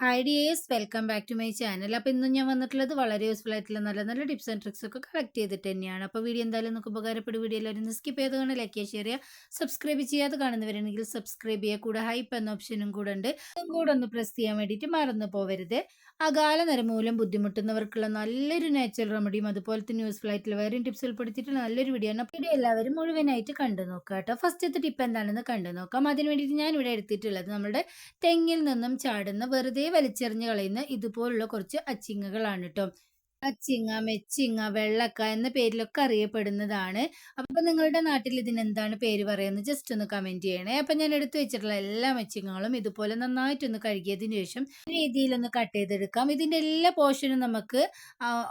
Hi dears welcome back to my channel. അപ്പോൾ ഇന്ന് ഞാൻ വന്നിട്ടുള്ളത് വളരെ യൂസ്ഫുൾ ആയിട്ടുള്ള നല്ല നല്ല ടിപ്സ് ആൻഡ് ട്രിക്സ് ഒക്കെ കളക്ട് ചെയ്തിട്ട് തന്നെയാണ്. അപ്പോൾ വീഡിയോ എന്തായാലും നമുക്ക് ഉപകാരപ്പെടും. വീഡിയോ എല്ലാവരും സ്കിപ്പ് ചെയ്ത് കാണാൻ ലൈക്ക് ചെയ്യുക, ഷെയർ ചെയ്യുക. സബ്സ്ക്രൈബ് ചെയ്യാതെ കാണുന്നവരാണെങ്കിൽ സബ്സ്ക്രൈബ് ചെയ്യുക. കൂടെ ഹൈപ്പ് എന്ന ഓപ്ഷനും കൂടെ ഉണ്ട്, അതും കൂടെ ഒന്ന് പ്രസ് ചെയ്യാൻ വേണ്ടിയിട്ട് മറന്നു പോവരുത്. അകാല നരമൂലം ബുദ്ധിമുട്ടുന്നവർക്കുള്ള നല്ലൊരു നാച്ചുറൽ റെമഡിയും അതുപോലെ തന്നെ യൂസ്ഫുൾ ആയിട്ടുള്ള വേറെയും ടിപ്സ് ഉൾപ്പെടുത്തിയിട്ടുള്ള നല്ലൊരു വീഡിയോ ആണ്. അപ്പോൾ വീഡിയോ എല്ലാവരും മുഴുവനായിട്ട് കണ്ടു നോക്കുക കേട്ടോ. ഫസ്റ്റത്തെ ടിപ്പ് എന്താണെന്ന് കണ്ടു നോക്കാം. അതിന് വേണ്ടിയിട്ട് ഞാൻ ഇവിടെ എടുത്തിട്ടുള്ളത് നമ്മുടെ തെങ്ങിൽ നിന്നും ചാടുന്ന വെറുതെ വലിച്ചെറിഞ്ഞ് കളയുന്ന ഇതുപോലുള്ള കുറച്ച് അച്ചിങ്ങകളാണ് ട്ടോ. അച്ചിങ്ങ, മെച്ചിങ്ങ, വെള്ളക്ക എന്ന പേരിലൊക്കെ അറിയപ്പെടുന്നതാണ്. അപ്പൊ നിങ്ങളുടെ നാട്ടിൽ ഇതിനെന്താണ് പേര് പറയുന്നത് ജസ്റ്റ് ഒന്ന് കമന്റ് ചെയ്യണേ. അപ്പൊ ഞാൻ എടുത്തു വെച്ചിട്ടുള്ള എല്ലാ മെച്ചിങ്ങകളും ഇതുപോലെ നന്നായിട്ടൊന്ന് കഴുകിയതിന് ശേഷം രീതിയിലൊന്ന് കട്ട് ചെയ്തെടുക്കാം. ഇതിന്റെ എല്ലാ പോർഷനും നമുക്ക്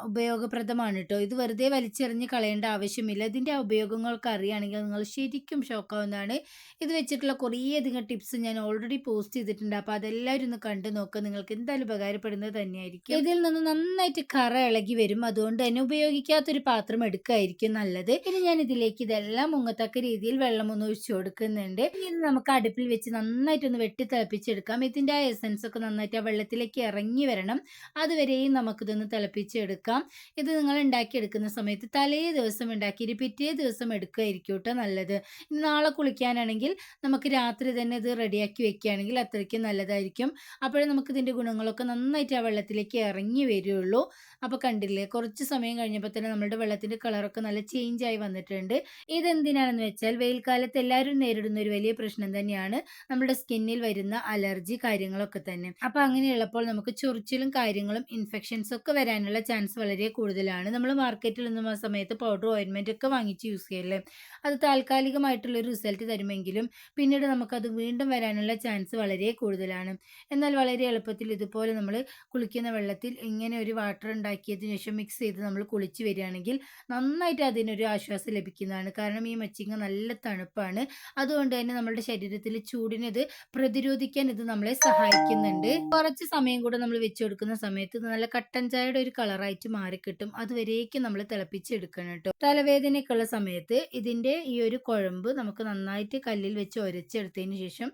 ഉപയോഗപ്രദമാണ് ട്ടോ. ഇത് വെറുതെ വലിച്ചെറിഞ്ഞ് കളയേണ്ട ആവശ്യമില്ല. ഇതിന്റെ ഉപയോഗങ്ങളൊക്കെ അറിയുകയാണെങ്കിൽ നിങ്ങൾ ശരിക്കും ഷോക്കാവുന്നതാണ്. ഇത് വെച്ചിട്ടുള്ള കുറേയധികം ടിപ്സ് ഞാൻ ഓൾറെഡി പോസ്റ്റ് ചെയ്തിട്ടുണ്ട്. അപ്പോൾ അതെല്ലാവരും ഒന്ന് കണ്ടു നോക്കുക. നിങ്ങൾക്ക് എന്തായാലും ഉപകാരപ്പെടുന്നത് തന്നെയായിരിക്കും. ഇതിൽ നിന്ന് നന്നായിട്ട് കറ ഇളകി വരും. അതുകൊണ്ട് തന്നെ ഉപയോഗിക്കാത്തൊരു പാത്രം എടുക്കുകയായിരിക്കും നല്ലത്. ഇനി ഞാൻ ഇതിലേക്ക് ഇതെല്ലാം മുങ്ങത്തക്ക രീതിയിൽ വെള്ളം ഒന്ന് ഒഴിച്ചു കൊടുക്കുന്നുണ്ട്. ഇത് നമുക്ക് അടുപ്പിൽ വെച്ച് നന്നായിട്ടൊന്ന് വെട്ടി തിളപ്പിച്ചെടുക്കാം. ഇതിന്റെ ആ എസൻസ് ഒക്കെ നന്നായിട്ട് ആ വെള്ളത്തിലേക്ക് ഇറങ്ങി വരണം. അതുവരെയും നമുക്കിതൊന്ന് തിളപ്പിച്ചെടുക്കാം. ഇത് നിങ്ങൾ ഉണ്ടാക്കിയെടുക്കുന്ന സമയത്ത് തലേ ദിവസം ഉണ്ടാക്കിയിട്ട് പിറ്റേ ദിവസം എടുക്കുകയായിരിക്കും കേട്ടോ നല്ലത്. ഇനി നാളെ കുളിക്കാനാണെങ്കിൽ നമുക്ക് രാത്രി തന്നെ ഇത് റെഡിയാക്കി വെക്കുകയാണെങ്കിൽ അത്രയ്ക്കും നല്ലതായിരിക്കും. അപ്പോഴേ നമുക്ക് ഇതിൻ്റെ ഗുണങ്ങളൊക്കെ നന്നായിട്ട് ആ വെള്ളത്തിലേക്ക് ഇറങ്ങി വരുള്ളൂ. അപ്പോൾ കണ്ടില്ലേ, കുറച്ച് സമയം കഴിഞ്ഞപ്പോൾ തന്നെ നമ്മുടെ വെള്ളത്തിൻ്റെ കളറൊക്കെ നല്ല ചേഞ്ച് ആയി വന്നിട്ടുണ്ട്. ഇതെന്തിനാണെന്ന് വെച്ചാൽ വെയിൽക്കാലത്ത് എല്ലാവരും നേരിടുന്ന ഒരു വലിയ പ്രശ്നം തന്നെയാണ് നമ്മുടെ സ്കിന്നിൽ വരുന്ന അലർജി കാര്യങ്ങളൊക്കെ തന്നെ. അപ്പോൾ അങ്ങനെയുള്ളപ്പോൾ നമുക്ക് ചൊറിച്ചിലും കാര്യങ്ങളും ഇൻഫെക്ഷൻസ് ഒക്കെ വരാനുള്ള ചാൻസ് വളരെ കൂടുതലാണ്. നമ്മൾ മാർക്കറ്റിൽ നിന്നും ആ സമയത്ത് പൗഡർ ഓയിൻമെൻ്റ് ഒക്കെ വാങ്ങിച്ച് യൂസ് ചെയ്യല്ലേ, അത് താൽക്കാലികമായിട്ടുള്ളൊരു റിസൾട്ട് തരുമെങ്കിലും പിന്നീട് നമുക്കത് വീണ്ടും വരാനുള്ള ചാൻസ് വളരെ കൂടുതലാണ്. എന്നാൽ വളരെ എളുപ്പത്തിൽ ഇതുപോലെ നമ്മൾ കുളിക്കുന്ന വെള്ളത്തിൽ ഇങ്ങനെ ഒരു വാട്ടർ ഉണ്ടാക്കിയതിന് ശേഷം മിക്സ് ചെയ്ത് നമ്മൾ കുളിച്ച് വരികയാണെങ്കിൽ നന്നായിട്ട് അതിനൊരു ആശ്വാസം ലഭിക്കുന്നതാണ്. കാരണം ഈ മച്ചിങ്ങ നല്ല തണുപ്പാണ്. അതുകൊണ്ട് തന്നെ നമ്മുടെ ശരീരത്തിലെ ചൂടിനെ ഇത് പ്രതിരോധിക്കാൻ ഇത് നമ്മളെ സഹായിക്കുന്നുണ്ട്. കുറച്ച് സമയം കൂടെ നമ്മൾ വെച്ച് കൊടുക്കുന്ന സമയത്ത് ഇത് നല്ല കട്ടൻ ചായയുടെ ഒരു കളറായിട്ട് മാറിക്കിട്ടും. അതുവരേക്കും നമ്മൾ തിളപ്പിച്ചെടുക്കണം കേട്ടോ. തലവേദനയ്ക്കുള്ള സമയത്ത് ഇതിൻ്റെ ഈ ഒരു കുഴമ്പ് നമുക്ക് നന്നായിട്ട് കല്ലിൽ വെച്ച് ഉരച്ചെടുത്തതിന് ശേഷം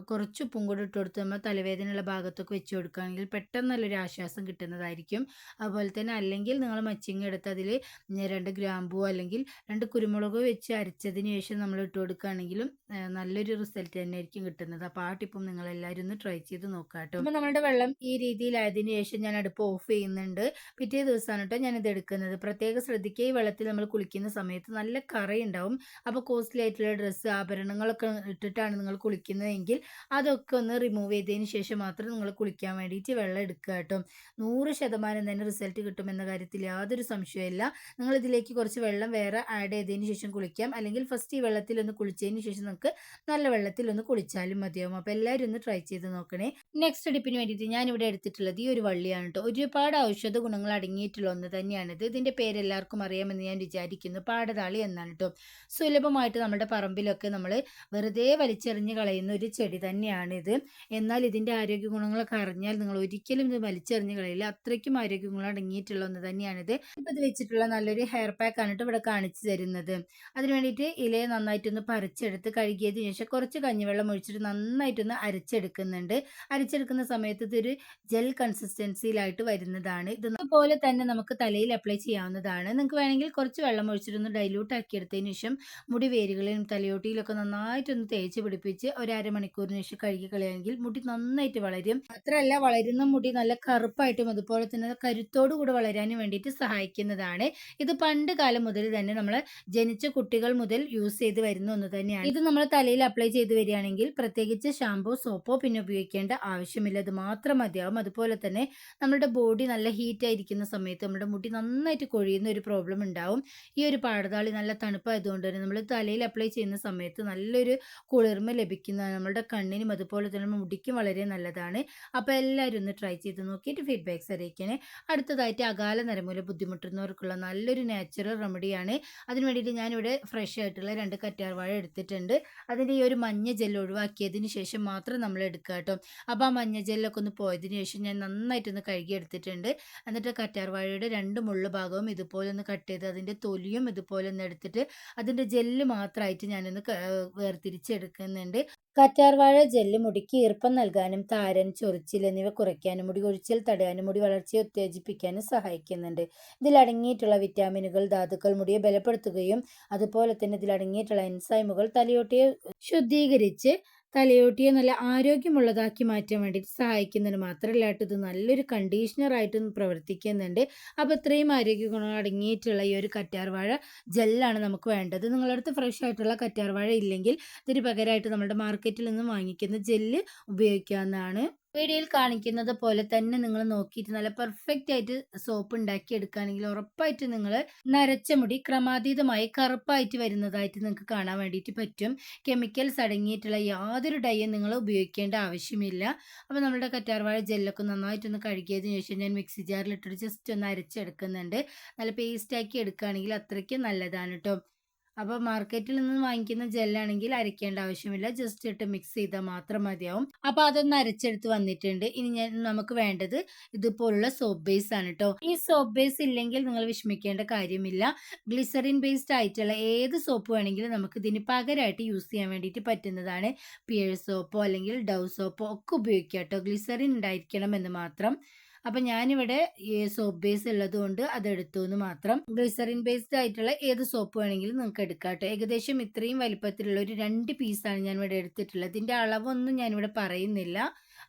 കുറച്ച് ഉപ്പും കൂടി ഇട്ട് കൊടുത്ത് നമ്മൾ തലവേദനയുള്ള ഭാഗത്തൊക്കെ വെച്ച് കൊടുക്കുകയാണെങ്കിൽ പെട്ടെന്ന് നല്ലൊരു ആശ്വാസം കിട്ടുന്നതായിരിക്കും. അതുപോലെ തന്നെ അല്ലെങ്കിൽ നിങ്ങൾ മച്ചിങ്ങ എടുത്ത് അതിൽ 2 ഗ്രാമ്പൂ അല്ലെങ്കിൽ 2 കുരുമുളക് വെച്ച് അരച്ചതിന് ശേഷം നമ്മൾ ഇട്ട് കൊടുക്കുകയാണെങ്കിലും നല്ലൊരു റിസൾട്ട് തന്നെ ആയിരിക്കും കിട്ടുന്നത്. അപ്പോൾ ആ ടിപ്പും നിങ്ങളെല്ലാവരും ഒന്ന് ട്രൈ ചെയ്ത് നോക്കാം കേട്ടോ. അപ്പോൾ നമ്മുടെ വെള്ളം ഈ രീതിയിലായതിനു ശേഷം ഞാൻ അടുപ്പ് ഓഫ് ചെയ്യുന്നുണ്ട്. പിറ്റേ ദിവസമാണ് കേട്ടോ ഞാനിത് എടുക്കുന്നത്. പ്രത്യേകം ശ്രദ്ധിക്കുക, ഈ വെള്ളത്തിൽ നമ്മൾ കുളിക്കുന്ന സമയത്ത് നല്ല കറയുണ്ടാവും. അപ്പോൾ കോസ്റ്റ്ലി ആയിട്ടുള്ള ഡ്രസ്സ്, ആഭരണങ്ങളൊക്കെ ഇട്ടിട്ടാണ് നിങ്ങൾ കുളിക്കുന്നതെങ്കിൽ അതൊക്കെ ഒന്ന് റിമൂവ് ചെയ്തതിന് ശേഷം മാത്രം നിങ്ങൾ കുളിക്കാൻ വേണ്ടിയിട്ട് വെള്ളം എടുക്കുക കേട്ടോ. 100% തന്നെ റിസൾട്ട് കിട്ടുമെന്ന കാര്യത്തിൽ യാതൊരു സംശയമില്ല. നിങ്ങൾ ഇതിലേക്ക് കുറച്ച് വെള്ളം വേറെ ആഡ് ചെയ്തതിന് ശേഷം കുളിക്കാം, അല്ലെങ്കിൽ ഫസ്റ്റ് ഈ വെള്ളത്തിൽ ഒന്ന് കുളിച്ചതിന് ശേഷം നമുക്ക് നല്ല വെള്ളത്തിൽ ഒന്ന് കുളിച്ചാലും മതിയാവും. അപ്പോൾ എല്ലാവരും ഒന്ന് ട്രൈ ചെയ്ത് നോക്കണേ. നെക്സ്റ്റ് ടിപ്പിന് വേണ്ടിയിട്ട് ഞാനിവിടെ എടുത്തിട്ടുള്ളത് ഈ ഒരു വള്ളിയാണ് കേട്ടോ. ഒരുപാട് ഔഷധ ഗുണങ്ങൾ അടങ്ങിയിട്ടുള്ള ഒന്ന് തന്നെയാണിത്. ഇതിൻ്റെ പേര് എല്ലാവർക്കും അറിയാമെന്ന് ഞാൻ വിചാരിക്കുന്നു. പാടതാളി എന്നാണ് കേട്ടോ. സുലഭമായിട്ട് നമ്മുടെ പറമ്പിലൊക്കെ നമ്മൾ വെറുതെ വലിച്ചെറിഞ്ഞ് കളയുന്ന ഒരു ചെടി തന്നെയാണിത്. എന്നാൽ ഇതിൻ്റെ ആരോഗ്യ ഗുണങ്ങളൊക്കെ അറിഞ്ഞാൽ നിങ്ങൾ ഒരിക്കലും ഇത് വലിച്ചെറിഞ്ഞ് കളയില്ല. അത്രയ്ക്കും ആരോഗ്യ ഗുണങ്ങൾ അടങ്ങിയിട്ടുള്ള ഒന്ന് തന്നെയാണിത്. ഇപ്പം ഇത് വെച്ചിട്ടുള്ള നല്ലൊരു ഹെയർ പാക്ക് ആണ് ഇവിടെ കാണിച്ചു തരുന്നത്. അതിന് വേണ്ടിയിട്ട് ഇലയെ നന്നായിട്ടൊന്ന് പറിച്ചെടുത്ത് കഴുകിയതിന് ശേഷം കുറച്ച് കഞ്ഞിവെള്ളം ഒഴിച്ചിട്ട് നന്നായിട്ടൊന്ന് അരച്ചെടുക്കുന്നുണ്ട്. അരച്ചെടുക്കുന്ന സമയത്ത് ഇതൊരു ജെൽ കൺസിസ്റ്റൻസിയിലായിട്ട് വരുന്നതാണ്. ഇതുപോലെ തന്നെ നമുക്ക് തലയിൽ അപ്ലൈ ചെയ്യാവുന്നതാണ്. നിങ്ങൾക്ക് വേണമെങ്കിൽ കുറച്ച് വെള്ളം ഒഴിച്ചിട്ടൊന്ന് ഡൈല്യൂട്ട് ആക്കി എടുത്തതിന് ശേഷം മുടി വേരുകളിലും തലയോട്ടിയിലൊക്കെ നന്നായിട്ടൊന്ന് തേച്ച് പിടിപ്പിച്ച് ഒരു അരമണിക്കൂറിന് ശേഷം കഴുകി കളയുകയാണെങ്കിൽ മുടി നന്നായിട്ട് വളരും. മാത്രമല്ല, വളരുന്ന മുടി നല്ല കറുപ്പായിട്ടും അതുപോലെ തന്നെ കരുത്തോടു കൂടി വളരാനും വേണ്ടിയിട്ട് സഹായിക്കുന്നതാണ്. ഇത് പണ്ട് കാലം മുതൽ തന്നെ നമ്മൾ ജനിച്ച കുട്ടികൾ മുതൽ യൂസ് ചെയ്ത് വരുന്ന ഒന്ന് തന്നെയാണ്. ഇത് നമ്മൾ തലയിൽ അപ്ലൈ ചെയ്ത് വരികയാണെങ്കിൽ പ്രത്യേകിച്ച് ഷാമ്പോ, സോപ്പോ പിന്നെ ഉപയോഗിക്കേണ്ട ആവശ്യമില്ല. ഇത് മാത്രം മതിയാവും. അതുപോലെ തന്നെ നമ്മുടെ ബോഡി നല്ല ഹീറ്റ് ആയിരിക്കുന്ന സമയത്ത് നമ്മുടെ മുടി നന്നായിട്ട് കൊഴിയുന്ന ഒരു പ്രോബ്ലം ഉണ്ടാവും. ഈ ഒരു പാടതാളി നല്ല തണുപ്പായതുകൊണ്ട് തന്നെ നമ്മൾ തലയിൽ അപ്ലൈ ചെയ്യുന്ന സമയത്ത് നല്ലൊരു കുളിർമ ലഭിക്കുന്നതാണ്. നമ്മുടെ കണ്ണിനും അതുപോലെ തന്നെ മുടിക്കും വളരെ നല്ലതാണ്. അപ്പോൾ എല്ലാവരും ഒന്ന് ട്രൈ ചെയ്ത് നോക്കിയിട്ട് ഫീഡ്ബാക്ക്സ് അറിയിക്കണേ. അടുത്തതായിട്ട് അകാല നരമൂലം ബുദ്ധിമുട്ടുന്നവർക്കുള്ള നല്ലൊരു നാച്ചുറൽ റെമഡിയാണ്. അതിന് വേണ്ടിയിട്ട് ഞാനിവിടെ ഫ്രഷ് ആയിട്ടുള്ള 2 കറ്റാർവാഴ എടുത്തിട്ടുണ്ട്. അതിൻ്റെ ഈ ഒരു മഞ്ഞ ജെല്ല് ഒഴിവാക്കിയതിന് ശേഷം മാത്രം നമ്മൾ എടുക്കുക കേട്ടോ. അപ്പോൾ ആ മഞ്ഞ ജെല്ലൊക്കെ ഒന്ന് പോയതിന് ശേഷം ഞാൻ നന്നായിട്ടൊന്ന് കഴുകി എടുത്തിട്ടുണ്ട്. എന്നിട്ട് കറ്റാർവാഴയുടെ 2 മുള്ള് ഭാഗവും ഇതുപോലെ ഒന്ന് കട്ട് ചെയ്ത് അതിൻ്റെ തൊലിയും ഇതുപോലെ ഒന്ന് എടുത്തിട്ട് അതിൻ്റെ ജെല്ല് മാത്രമായിട്ട് ഞാനൊന്ന് വേർതിരിച്ചെടുക്കുന്നുണ്ട്. കറ്റാർവാഴ ജെല്ല് മുടിക്ക് ഈർപ്പം നൽകാനും താരൻ, ചൊറിച്ചിൽ എന്നിവ കുറയ്ക്കാനും മുടി കൊഴിച്ചിൽ തടയാനും മുടി വളർച്ചയെ ഉത്തേജിപ്പിക്കാനും സഹായിക്കുന്നുണ്ട്. ഇതിൽ അടങ്ങിയിട്ടുള്ള വിറ്റാമിനുകൾ, ധാതുക്കൾ മുടിയെ ബലപ്പെടുത്തുകയും അതുപോലെ തന്നെ ഇതിൽ അടങ്ങിയിട്ടുള്ള എൻസൈമുകൾ തലയോട്ടിയെ ശുദ്ധീകരിച്ച് തലയോട്ടിയെ നല്ല ആരോഗ്യമുള്ളതാക്കി മാറ്റാൻ വേണ്ടിയിട്ട് സഹായിക്കുന്നുണ്ട്. മാത്രമല്ല ഇത് നല്ലൊരു കണ്ടീഷണറായിട്ടും പ്രവർത്തിക്കുന്നുണ്ട്. അപ്പോൾ ഇത്രയും ആരോഗ്യ ഗുണങ്ങൾ അടങ്ങിയിട്ടുള്ള ഈ ഒരു കറ്റാർവാഴ ജെല്ലാണ് നമുക്ക് വേണ്ടത്. നിങ്ങളുടെ അടുത്ത് ഫ്രഷ് ആയിട്ടുള്ള കറ്റാർവാഴ ഇല്ലെങ്കിൽ ഇതിന് പകരമായിട്ട് നമ്മുടെ മാർക്കറ്റിൽ നിന്നും വാങ്ങിക്കുന്ന ജെല്ല് ഉപയോഗിക്കാവുന്നതാണ്. വീഡിയോയിൽ കാണിക്കുന്നത് പോലെ തന്നെ നിങ്ങൾ നോക്കിയിട്ട് നല്ല പെർഫെക്റ്റ് ആയിട്ട് സോപ്പ് ഉണ്ടാക്കി എടുക്കുകയാണെങ്കിൽ ഉറപ്പായിട്ട് നിങ്ങൾ നരച്ച മുടി ക്രമാതീതമായി കറുപ്പായിട്ട് വരുന്നതായിട്ട് നിങ്ങൾക്ക് കാണാൻ വേണ്ടിയിട്ട് പറ്റും. കെമിക്കൽസ് അടങ്ങിയിട്ടുള്ള യാതൊരു ഡൈയും നിങ്ങൾ ഉപയോഗിക്കേണ്ട ആവശ്യമില്ല. അപ്പോൾ നമ്മുടെ കറ്റാർവാഴ ജെല്ലൊക്കെ നന്നായിട്ടൊന്ന് കഴുകിയതിന് ശേഷം ഞാൻ മിക്സി ജാറിലിട്ടിട്ട് ജസ്റ്റ് ഒന്ന് അരച്ചെടുക്കുന്നുണ്ട്. നല്ല പേസ്റ്റാക്കി എടുക്കുകയാണെങ്കിൽ അത്രയ്ക്ക് നല്ലതാണ് കേട്ടോ. അപ്പോൾ മാർക്കറ്റിൽ നിന്ന് വാങ്ങിക്കുന്ന ജെല്ലാണെങ്കിൽ അരയ്ക്കേണ്ട ആവശ്യമില്ല. ജസ്റ്റ് ഇട്ട് മിക്സ് ചെയ്താൽ മാത്രം മതിയാവും. അപ്പോൾ അതൊന്ന് അരച്ചെടുത്ത് വന്നിട്ടുണ്ട്. ഇനി നമുക്ക് വേണ്ടത് ഇതുപോലുള്ള സോപ്പ് ബേസ് ആണ് കേട്ടോ. ഈ സോപ്പ് ബേസ് ഇല്ലെങ്കിൽ നിങ്ങൾ വിഷമിക്കേണ്ട കാര്യമില്ല. ഗ്ലിസറിൻ ബേസ്ഡ് ആയിട്ടുള്ള ഏത് സോപ്പ് വേണമെങ്കിലും നമുക്ക് ഇതിന് പകരമായിട്ട് യൂസ് ചെയ്യാൻ വേണ്ടിയിട്ട് പറ്റുന്നതാണ്. പിയർ സോപ്പോ അല്ലെങ്കിൽ ഡവ് സോപ്പോ ഒക്കെ ഉപയോഗിക്കാം കേട്ടോ. ഗ്ലിസറിൻ ഉണ്ടായിരിക്കണം എന്ന് മാത്രം. അപ്പം ഞാനിവിടെ ഈ സോപ്പ് ബേസ് ഉള്ളത് കൊണ്ട് അതെടുത്തു എന്ന് മാത്രം. ഗ്ലിസറിൻ ബേസ്ഡ് ആയിട്ടുള്ള ഏത് സോപ്പ് വേണമെങ്കിലും നിങ്ങൾക്ക് എടുക്കാം കേട്ടോ. ഏകദേശം ഇത്രയും വലിപ്പത്തിലുള്ള ഒരു 2 പീസാണ് ഞാൻ ഇവിടെ എടുത്തിട്ടുള്ളത്. ഇതിൻ്റെ അളവൊന്നും ഞാനിവിടെ പറയുന്നില്ല.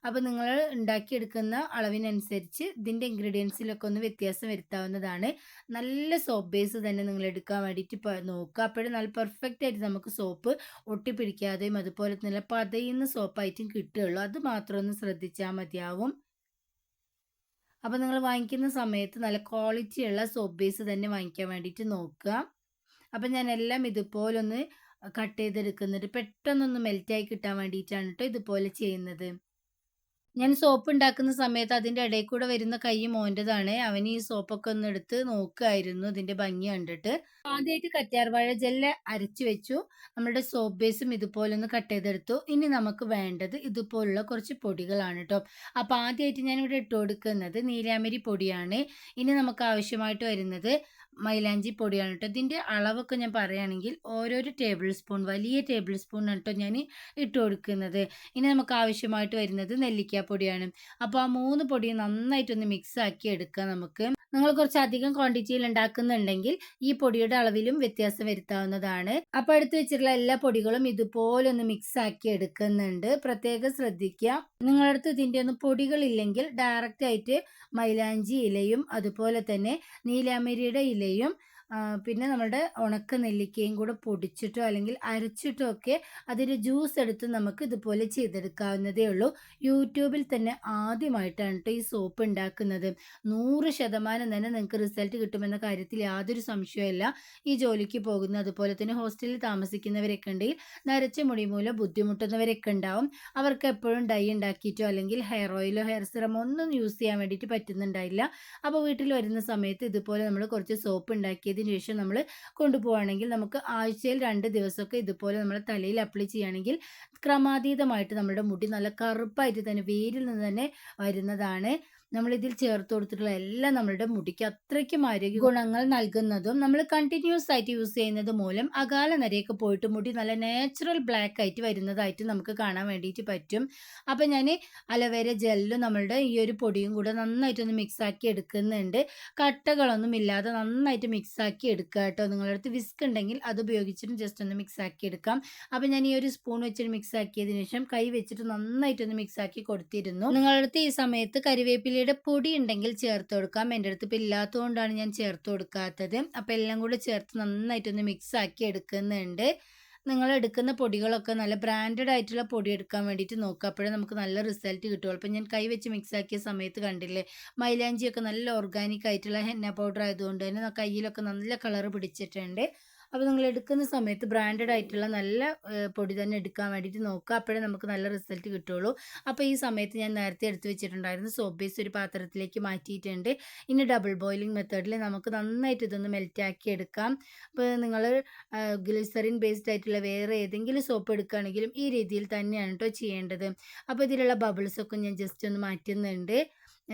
അപ്പോൾ നിങ്ങൾ ഉണ്ടാക്കിയെടുക്കുന്ന അളവിനനുസരിച്ച് ഇതിൻ്റെ ഇൻഗ്രീഡിയൻസിലൊക്കെ ഒന്ന് വ്യത്യാസം വരുത്താവുന്നതാണ്. നല്ല സോപ്പ് ബേസ് തന്നെ നിങ്ങൾ എടുക്കാൻ വേണ്ടിയിട്ട് നോക്കുക. അപ്പോഴും നല്ല പെർഫെക്റ്റ് ആയിട്ട് നമുക്ക് സോപ്പ് ഒട്ടിപ്പിടിക്കാതെയും അതുപോലെ നല്ല പതയുന്ന സോപ്പായിട്ടും കിട്ടുകയുള്ളൂ. അത് മാത്രം ഒന്ന് ശ്രദ്ധിച്ചാൽ മതിയാവും. അപ്പോൾ നിങ്ങൾ വാങ്ങിക്കുന്ന സമയത്ത് നല്ല ക്വാളിറ്റിയുള്ള സോപ്പ് ബേസ് തന്നെ വാങ്ങിക്കാൻ വേണ്ടിയിട്ട് നോക്കുക. അപ്പം ഞാൻ എല്ലാം ഇതുപോലൊന്ന് കട്ട് ചെയ്തെടുക്കുന്നുണ്ട്. പെട്ടെന്നൊന്ന് മെൽറ്റായി കിട്ടാൻ വേണ്ടിയിട്ടാണ് കേട്ടോ ഇതുപോലെ ചെയ്യുന്നത്. ഞാൻ സോപ്പ് ഉണ്ടാക്കുന്ന സമയത്ത് അതിൻ്റെ ഇടയിൽ കൂടെ വരുന്ന കൈ മോൻ്റെതാണ്. അവൻ ഈ സോപ്പൊക്കെ ഒന്ന് എടുത്ത് നോക്കുമായിരുന്നു ഇതിൻ്റെ ഭംഗി കണ്ടിട്ട്. ആദ്യമായിട്ട് കറ്റാർവാഴ ജെല്ല് അരച്ചു വെച്ചു. നമ്മുടെ സോപ്പ് ബേസും ഇതുപോലെ ഒന്ന് കട്ട് ചെയ്തെടുത്തു. ഇനി നമുക്ക് വേണ്ടത് ഇതുപോലുള്ള കുറച്ച് പൊടികളാണ് കേട്ടോ. അപ്പോൾ ആദ്യമായിട്ട് ഞാനിവിടെ ഇട്ട് കൊടുക്കുന്നത് നീലാമരി പൊടിയാണ്. ഇനി നമുക്ക് ആവശ്യമായിട്ട് വരുന്നത് മൈലാഞ്ചി പൊടിയാണ് കേട്ടോ. ഇതിൻ്റെ അളവൊക്കെ ഞാൻ പറയുകയാണെങ്കിൽ ഓരോരോ ടേബിൾ സ്പൂൺ, വലിയ ടേബിൾ സ്പൂൺ ആണ് കേട്ടോ ഞാൻ ഇട്ട് കൊടുക്കുന്നത്. ഇനി നമുക്ക് ആവശ്യമായിട്ട് വരുന്നത് നെല്ലിക്കാപ്പൊടിയാണ്. അപ്പോൾ ആ 3 പൊടിയും നന്നായിട്ടൊന്ന് മിക്സ് ആക്കി എടുക്കുക നമുക്ക്. നിങ്ങൾ കുറച്ച് അധികം ക്വാണ്ടിറ്റിയിൽ ഉണ്ടാക്കുന്നുണ്ടെങ്കിൽ ഈ പൊടിയുടെ അളവിലും വ്യത്യാസം വരുത്താവുന്നതാണ്. അപ്പോൾ എടുത്ത് വെച്ചിട്ടുള്ള എല്ലാ പൊടികളും ഇതുപോലെ ഒന്ന് മിക്സ് ആക്കി എടുക്കുന്നുണ്ട്. പ്രത്യേകം ശ്രദ്ധിക്കുക. നിങ്ങളുടെ അടുത്ത് ഇതിൻ്റെ ഒന്നും പൊടികളില്ലെങ്കിൽ ഡയറക്റ്റ് ആയിട്ട് മൈലാഞ്ചി ഇലയും അതുപോലെ തന്നെ നീലാമരിയുടെ ഇലയും പിന്നെ നമ്മുടെ ഉണക്ക നെല്ലിക്കയും കൂടെ പൊടിച്ചിട്ടോ അല്ലെങ്കിൽ അരച്ചിട്ടോ ഒക്കെ അതിൻ്റെ ജ്യൂസ് എടുത്ത് നമുക്ക് ഇതുപോലെ ചെയ്തെടുക്കാവുന്നതേ ഉള്ളൂ. യൂട്യൂബിൽ തന്നെ ആദ്യമായിട്ടാണ് കേട്ടോ ഈ സോപ്പ് ഉണ്ടാക്കുന്നത്. 100% തന്നെ നിങ്ങൾക്ക് റിസൾട്ട് കിട്ടുമെന്ന കാര്യത്തിൽ യാതൊരു സംശയമില്ല. ഈ ജോലിക്ക് പോകുന്ന അതുപോലെ തന്നെ ഹോസ്റ്റലിൽ താമസിക്കുന്നവരൊക്കെ ഉണ്ടെങ്കിൽ നരച്ച മുടി മൂലം ബുദ്ധിമുട്ടുന്നവരൊക്കെ ഉണ്ടാവും. അവർക്ക് എപ്പോഴും ഡൈ ഉണ്ടാക്കിയിട്ടോ അല്ലെങ്കിൽ ഹെയർ ഓയിലോ ഹെയർ സിറമോ ഒന്നും യൂസ് ചെയ്യാൻ വേണ്ടിയിട്ട് പറ്റുന്നുണ്ടായില്ല. അപ്പോൾ വീട്ടിൽ വരുന്ന സമയത്ത് ഇതുപോലെ നമ്മൾ കുറച്ച് സോപ്പ് ഉണ്ടാക്കിയത് ശേഷം നമ്മൾ കൊണ്ടുപോവുകയാണെങ്കിൽ നമുക്ക് ആഴ്ചയിൽ 2 ദിവസമൊക്കെ ഇതുപോലെ നമ്മൾ തലയിൽ അപ്ലൈ ചെയ്യുകയാണെങ്കിൽ ക്രമാതീതമായിട്ട് നമ്മുടെ മുടി നല്ല കറുപ്പായിട്ട് തന്നെ വേരിൽ നിന്ന് തന്നെ വരുന്നതാണ്. നമ്മളിതിൽ ചേർത്ത് കൊടുത്തിട്ടുള്ള എല്ലാം നമ്മളുടെ മുടിക്ക് അത്രയ്ക്കും ആരോഗ്യ ഗുണങ്ങൾ നൽകുന്നതും നമ്മൾ കണ്ടിന്യൂസ് ആയിട്ട് യൂസ് ചെയ്യുന്നത് മൂലം അകാല നരയൊക്കെ പോയിട്ട് മുടി നല്ല നാച്ചുറൽ ബ്ലാക്ക് ആയിട്ട് വരുന്നതായിട്ട് നമുക്ക് കാണാൻ വേണ്ടിയിട്ട് പറ്റും. അപ്പം ഞാൻ അലോവേര ജെല്ലും നമ്മളുടെ ഈ ഒരു പൊടിയും കൂടെ നന്നായിട്ടൊന്ന് മിക്സ് ആക്കി എടുക്കുന്നുണ്ട്. കട്ടകളൊന്നും ഇല്ലാതെ നന്നായിട്ട് മിക്സ് ആക്കി എടുക്കുക കേട്ടോ. നിങ്ങളുടെ അടുത്ത് വിസ്ക് ഉണ്ടെങ്കിൽ അത് ഉപയോഗിച്ചിട്ടും ജസ്റ്റ് ഒന്ന് മിക്സ് ആക്കി എടുക്കാം. അപ്പം ഞാൻ ഈ ഒരു സ്പൂൺ വെച്ചിട്ട് മിക്സ് ആക്കിയതിനു ശേഷം കൈ വെച്ചിട്ട് നന്നായിട്ടൊന്ന് മിക്സ് ആക്കി കൊടുത്തിരുന്നു. നിങ്ങളുടെ അടുത്ത് ഈ സമയത്ത് കരിവേപ്പില പൊടി ഉണ്ടെങ്കിൽ ചേർത്ത് കൊടുക്കാം. എൻ്റെ അടുത്ത് ഇപ്പം ഇല്ലാത്തതുകൊണ്ടാണ് ഞാൻ ചേർത്ത് കൊടുക്കാത്തത്. അപ്പം എല്ലാം കൂടെ ചേർത്ത് നന്നായിട്ടൊന്ന് മിക്സ് ആക്കി എടുക്കുന്നുണ്ട്. നിങ്ങൾ എടുക്കുന്ന പൊടികളൊക്കെ നല്ല ബ്രാൻഡഡ് ആയിട്ടുള്ള പൊടി എടുക്കാൻ വേണ്ടിയിട്ട് നോക്കുക. അപ്പോഴേ നമുക്ക് നല്ല റിസൾട്ട് കിട്ടുള്ളൂ. അപ്പം ഞാൻ കൈ വെച്ച് മിക്സ് ആക്കിയ സമയത്ത് കണ്ടില്ലേ, മൈലാഞ്ചിയൊക്കെ നല്ല ഓർഗാനിക് ആയിട്ടുള്ള ഹെന്ന പൗഡർ ആയതുകൊണ്ട് തന്നെ കയ്യിലൊക്കെ നല്ല കളർ പിടിച്ചിട്ടുണ്ട്. അപ്പോൾ നിങ്ങൾ എടുക്കുന്ന സമയത്ത് ബ്രാൻഡഡ് ആയിട്ടുള്ള നല്ല പൊടി തന്നെ എടുക്കാൻ വേണ്ടിയിട്ട് നോക്കുക. അപ്പോഴേ നമുക്ക് നല്ല റിസൾട്ട് കിട്ടുള്ളൂ. അപ്പോൾ ഈ സമയത്ത് ഞാൻ നേരത്തെ എടുത്ത് വെച്ചിട്ടുണ്ടായിരുന്നു സോപ്പ് ബേസ് ഒരു പാത്രത്തിലേക്ക് മാറ്റിയിട്ടുണ്ട്. ഇനി ഡബിൾ ബോയിലിംഗ് മെത്തേഡിൽ നമുക്ക് നന്നായിട്ട് ഇതൊന്ന് മെൽറ്റാക്കി എടുക്കാം. അപ്പോൾ നിങ്ങൾ ഗ്ലിസറിൻ ബേസ്ഡ് ആയിട്ടുള്ള വേറെ ഏതെങ്കിലും സോപ്പ് എടുക്കുകയാണെങ്കിലും ഈ രീതിയിൽ തന്നെയാണ് കേട്ടോ ചെയ്യേണ്ടത്. അപ്പോൾ ഇതിലുള്ള ബബിൾസൊക്കെ ഞാൻ ജസ്റ്റ് ഒന്ന് മാറ്റുന്നുണ്ട്.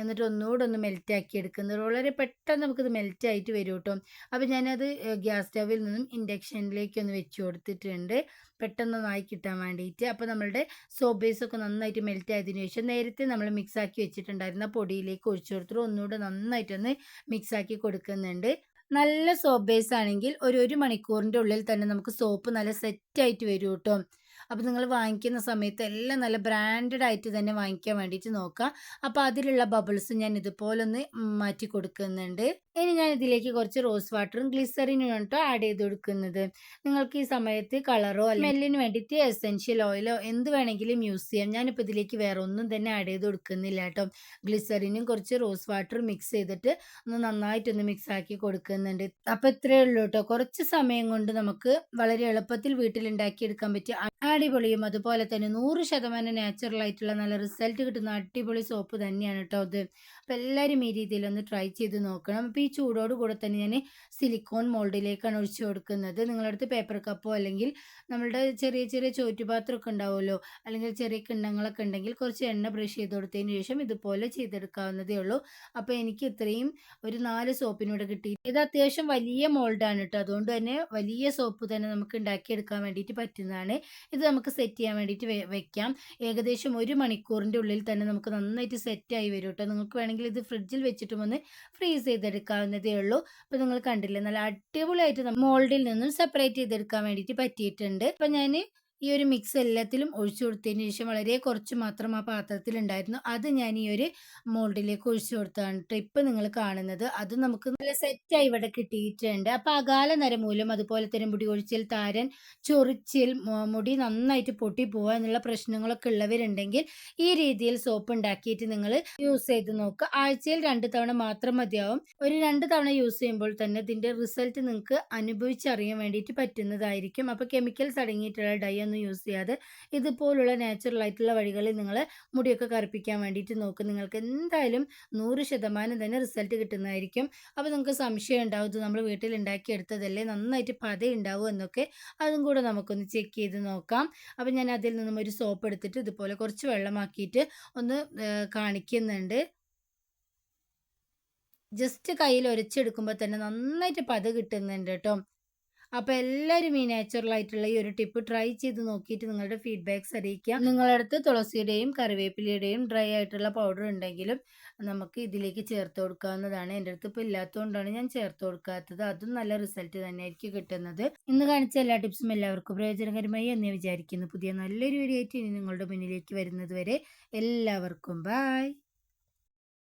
എന്നിട്ട് ഒന്നുകൂടെ ഒന്ന് മെൽറ്റാക്കി എടുക്കുന്നത്. വളരെ പെട്ടെന്ന് നമുക്കിത് മെൽറ്റായിട്ട് വരും കേട്ടോ. അപ്പോൾ ഞാനത് ഗ്യാസ് സ്റ്റവിൽ നിന്നും ഇൻഡക്ഷനിലേക്ക് ഒന്ന് വെച്ച് കൊടുത്തിട്ടുണ്ട്, പെട്ടെന്നൊന്നായി കിട്ടാൻ വേണ്ടിയിട്ട്. അപ്പോൾ നമ്മളുടെ സോപ്പ് ബേസൊക്കെ നന്നായിട്ട് മെൽറ്റ് ആയതിനു ശേഷം നേരത്തെ നമ്മൾ മിക്സാക്കി വെച്ചിട്ടുണ്ടായിരുന്ന പൊടിയിലേക്ക് ഒഴിച്ചു കൊടുത്തിട്ട് ഒന്നുകൂടെ നന്നായിട്ടൊന്ന് മിക്സാക്കി കൊടുക്കുന്നുണ്ട്. നല്ല സോപ്പ് ബേസ് ആണെങ്കിൽ ഒരു മണിക്കൂറിൻ്റെ ഉള്ളിൽ തന്നെ നമുക്ക് സോപ്പ് നല്ല സെറ്റായിട്ട് വരും കേട്ടോ. അപ്പോൾ നിങ്ങൾ വാങ്ങിക്കുന്ന സമയത്ത് എല്ലാം നല്ല ബ്രാൻഡഡ് ആയിട്ട് തന്നെ വാങ്ങിക്കാൻ വേണ്ടിയിട്ട് നോക്കുക. അപ്പോൾ അതിലുള്ള ബബിൾസ് ഞാൻ ഇതുപോലൊന്ന് മാറ്റി കൊടുക്കുന്നുണ്ട്. ഇനി ഞാൻ ഇതിലേക്ക് കുറച്ച് റോസ് വാട്ടറും ഗ്ലിസറിനും കേട്ടോ ആഡ് ചെയ്ത് കൊടുക്കുന്നത്. നിങ്ങൾക്ക് ഈ സമയത്ത് കളറോ സ്മെല്ലിന് വേണ്ടിയിട്ട് എസെൻഷ്യൽ ഓയിലോ എന്ത് വേണമെങ്കിലും യൂസ് ചെയ്യാം. ഞാനിപ്പോൾ ഇതിലേക്ക് വേറെ ഒന്നും തന്നെ ആഡ് ചെയ്ത് കൊടുക്കുന്നില്ല കേട്ടോ. ഗ്ലിസറിനും കുറച്ച് റോസ് വാട്ടറും മിക്സ് ചെയ്തിട്ട് ഒന്ന് നന്നായിട്ടൊന്ന് മിക്സ് ആക്കി കൊടുക്കുന്നുണ്ട്. അപ്പോൾ ഇത്രയേ ഉള്ളൂ കേട്ടോ. കുറച്ച് സമയം കൊണ്ട് നമുക്ക് വളരെ എളുപ്പത്തിൽ വീട്ടിലുണ്ടാക്കിയെടുക്കാൻ പറ്റിയ അടിപൊളിയും അതുപോലെ തന്നെ 100% നാച്ചുറൽ ആയിട്ടുള്ള നല്ല റിസൾട്ട് കിട്ടുന്ന അടിപൊളി സോപ്പ് തന്നെയാണ് കേട്ടോ ഇത്. അപ്പോൾ എല്ലാവരും ഈ രീതിയിലൊന്ന് ട്രൈ ചെയ്ത് നോക്കണം. അപ്പോൾ ഈ ചൂടോട് കൂടെ തന്നെ ഞാൻ സിലിക്കോൺ മോൾഡിലേക്കാണ് ഒഴിച്ചു കൊടുക്കുന്നത്. നിങ്ങളുടെ അടുത്ത് പേപ്പർ കപ്പോ അല്ലെങ്കിൽ നമ്മളുടെ ചെറിയ ചെറിയ ചോറ്റുപാത്രമൊക്കെ ഉണ്ടാവുമല്ലോ, അല്ലെങ്കിൽ ചെറിയ കിണ്ണങ്ങളൊക്കെ ഉണ്ടെങ്കിൽ കുറച്ച് എണ്ണ ബ്രഷ് ചെയ്ത് കൊടുത്തതിന് ശേഷം ഇതുപോലെ ചെയ്തെടുക്കാവുന്നതേ ഉള്ളൂ. അപ്പോൾ എനിക്ക് ഇത്രയും ഒരു 4 സോപ്പിനൂടെ കിട്ടി. ഇത് അത്യാവശ്യം വലിയ മോൾഡാണ് കേട്ടോ. അതുകൊണ്ട് തന്നെ വലിയ സോപ്പ് തന്നെ നമുക്ക് ഉണ്ടാക്കിയെടുക്കാൻ വേണ്ടിയിട്ട് പറ്റുന്നതാണ്. ഇത് നമുക്ക് സെറ്റ് ചെയ്യാൻ വേണ്ടിയിട്ട് വെക്കാം. ഏകദേശം 1 മണിക്കൂറിൻ്റെ ഉള്ളിൽ തന്നെ നമുക്ക് നന്നായിട്ട് സെറ്റായി വരും കേട്ടോ. നിങ്ങൾക്ക് വേണമെങ്കിൽ ഇത് ഫ്രിഡ്ജിൽ വെച്ചിട്ടും ഒന്ന് ഫ്രീസ് ചെയ്തെടുക്കാവുന്നതേ ഉള്ളൂ. അപ്പോൾ നിങ്ങൾ കണ്ടില്ലേ, നല്ല അടിപൊളിയായിട്ട് മോൾഡിൽ നിന്നും സെപ്പറേറ്റ് ചെയ്തെടുക്കാൻ വേണ്ടിയിട്ട് പറ്റിയിട്ടുണ്ട്. അപ്പോൾ ഞാൻ ഈ ഒരു മിക്സ് എല്ലാത്തിലും ഒഴിച്ചു കൊടുത്തതിന് ശേഷം വളരെ കുറച്ച് മാത്രം ആ പാത്രത്തിലുണ്ടായിരുന്നു, അത് ഞാൻ ഈ ഒരു മോൾഡിലേക്ക് ഒഴിച്ചു കൊടുത്തതാണ് കേട്ടോ ഇപ്പം നിങ്ങൾ കാണുന്നത്. അത് നമുക്ക് നല്ല സെറ്റായി ഇവിടെ കിട്ടിയിട്ടുണ്ട്. അപ്പോൾ അകാല നരമൂലം അതുപോലെ തന്നെ മുടി കൊഴിച്ചിൽ, താരൻ, ചൊറിച്ചിൽ, മുടി നന്നായിട്ട് പൊട്ടിപ്പോവുക എന്നുള്ള പ്രശ്നങ്ങളൊക്കെ ഉള്ളവരുണ്ടെങ്കിൽ ഈ രീതിയിൽ സോപ്പ് ഉണ്ടാക്കിയിട്ട് നിങ്ങൾ യൂസ് ചെയ്ത് നോക്കുക. ആഴ്ചയിൽ 2 തവണ മാത്രം മതിയാവും. ഒരു 2 തവണ യൂസ് ചെയ്യുമ്പോൾ തന്നെ ഇതിൻ്റെ റിസൾട്ട് നിങ്ങൾക്ക് അനുഭവിച്ചറിയാൻ വേണ്ടിയിട്ട് പറ്റുന്നതായിരിക്കും. അപ്പോൾ കെമിക്കൽസ് അടങ്ങിയിട്ടുള്ള ഡൈ ഒന്നും യൂസ് ചെയ്യാതെ ഇതുപോലുള്ള നാച്ചുറൽ ആയിട്ടുള്ള വഴികളിൽ നിങ്ങൾ മുടിയൊക്കെ കറുപ്പിക്കാൻ വേണ്ടിയിട്ട് നോക്കും. നിങ്ങൾക്ക് എന്തായാലും 100% തന്നെ റിസൾട്ട് കിട്ടുന്നതായിരിക്കും. അപ്പോൾ നിങ്ങൾക്ക് സംശയം ഉണ്ടാവും, ഇത് നമ്മൾ വീട്ടിൽ ഉണ്ടാക്കിയെടുത്തതല്ലേ, നന്നായിട്ട് പത ഉണ്ടാവും എന്നൊക്കെ. അതും കൂടെ നമുക്കൊന്ന് ചെക്ക് ചെയ്ത് നോക്കാം. അപ്പോൾ ഞാൻ അതിൽ നിന്നും ഒരു സോപ്പ് എടുത്തിട്ട് ഇതുപോലെ കുറച്ച് വെള്ളമാക്കിയിട്ട് ഒന്ന് കാണിക്കുന്നുണ്ട്. ജസ്റ്റ് കയ്യിൽ ഉരച്ചെടുക്കുമ്പോൾ തന്നെ നന്നായിട്ട് പത കിട്ടുന്നുണ്ട് കേട്ടോ. അപ്പോൾ എല്ലാവരും ഈ നാച്ചുറൽ ആയിട്ടുള്ള ഈ ഒരു ടിപ്പ് ട്രൈ ചെയ്ത് നോക്കിയിട്ട് നിങ്ങളുടെ ഫീഡ്ബാക്ക്സ് അറിയിക്കാം. നിങ്ങളുടെ അടുത്ത് തുളസിയുടെയും കറിവേപ്പിലയുടെയും ഡ്രൈ ആയിട്ടുള്ള പൗഡർ ഉണ്ടെങ്കിലും നമുക്ക് ഇതിലേക്ക് ചേർത്ത് കൊടുക്കാവുന്നതാണ്. എൻ്റെ അടുത്ത് ഇപ്പോൾ ഇല്ലാത്തതുകൊണ്ടാണ് ഞാൻ ചേർത്ത് കൊടുക്കാത്തത്. അതും നല്ല റിസൾട്ട് തന്നെയായിരിക്കും കിട്ടുന്നത്. ഇന്ന് കാണിച്ച എല്ലാ ടിപ്സും എല്ലാവർക്കും പ്രയോജനകരമായി എന്ന് വിചാരിക്കുന്നു. പുതിയ നല്ലൊരു വീഡിയോ ആയിട്ട് ഇനി നിങ്ങളുടെ മുന്നിലേക്ക് വരുന്നത് വരെ എല്ലാവർക്കും ബൈ.